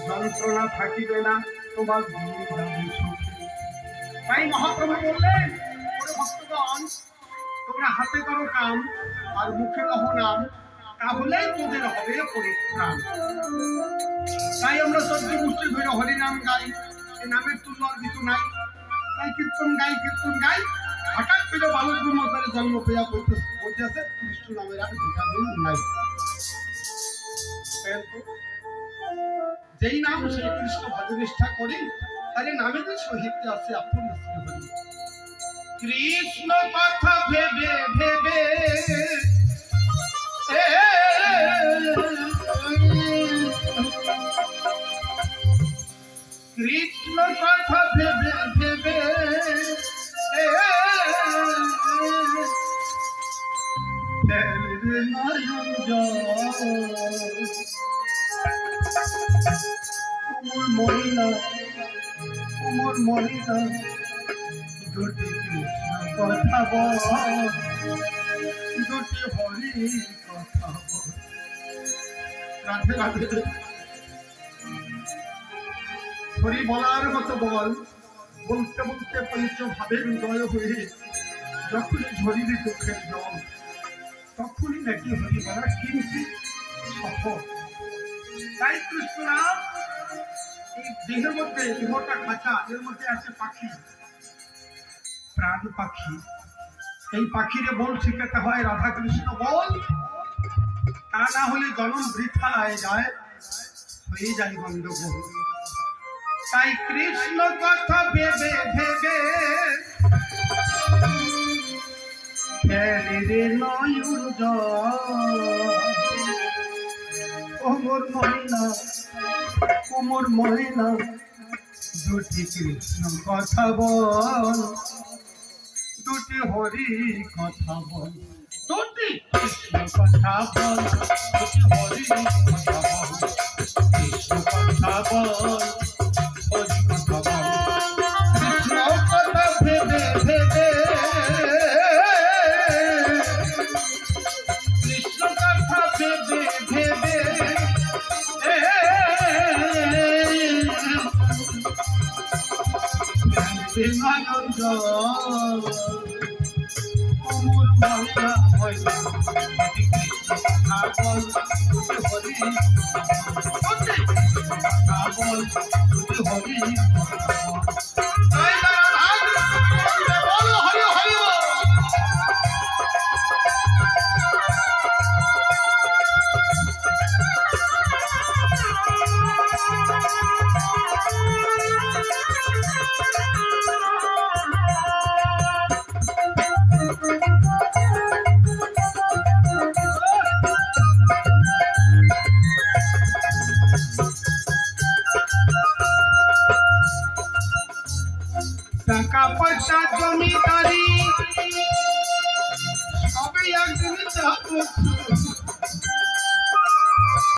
যন্ত্রণা থাকিবে না, তোমার দিন যাবে সুখে। তাই মহাপ্রভু বললেন, ওরে ভক্তগণ, তোমরা হাতে করো কাম আর মুখে কহ নাম, তাহলেই তোদের হবে পরিত্রাণ। তাই আমরা চোদ্দ গোষ্ঠী ধরে হরিনাম গাই, এ নামের তুল্য আর কিছু নাই। তাই কীর্তন গাই। হঠাৎ করে বালক ব্রহ্মচারী জন্ম পেয়া বলতেছে কৃষ্ণ নামের আর ভিটামিন নাই। যেই নাম সেই কৃষ্ণ ভজনিষ্ঠা করি, আরে নামেদের সহিত আছে আপন শ্রী হরি। কৃষ্ণ কথা ভেবে ভেবে কৃষ্ণ কথা ভেবে ভেবে মরিনা দুটি কৃষ্ণ কথা বল, দুটি হরি কথা বল। রাধে রাধে। হরি বলার মতো বল, বলতে বলতে পঞ্চভাবের উদয় হয়ে যখনই ঝরিবে চোখের জল, তখনই নাকি হরি বলা কিঞ্চিৎ সফল। তাই কৃষ্ণ নাম এই দেহের মধ্যে, দেহটা খাঁচা, এর মধ্যে আছে পাখি, প্রাণ পাখি। এই পাখিরে বল শিখাতে হয়, রাধা কৃষ্ণ বল, তা না হলে জন্ম বৃথা যায়, হয়ে যায় গন্ডগোল। তাই কৃষ্ণ কথা ভেবে ভেবে ফেলে নয়ন কোমর ময়না দুটি কৃষ্ণ কথা বল, দুটি হরি কথা বল, দুটি কৃষ্ণ কথা বল, দুটি হরি কথা বল, কৃষ্ণ কথা বল, হরি কথা বল। কৃষ্ণ কথা ভেবে ভেবে কৃষ্ণ কথা ভেবে ভেবে আনন্দ অমর মহিলা মহিলা কৃষ্ণ কথা বল, হরি কথা বল, হরি টাকা পয়সা জমিদারি সবই একদিন যাব,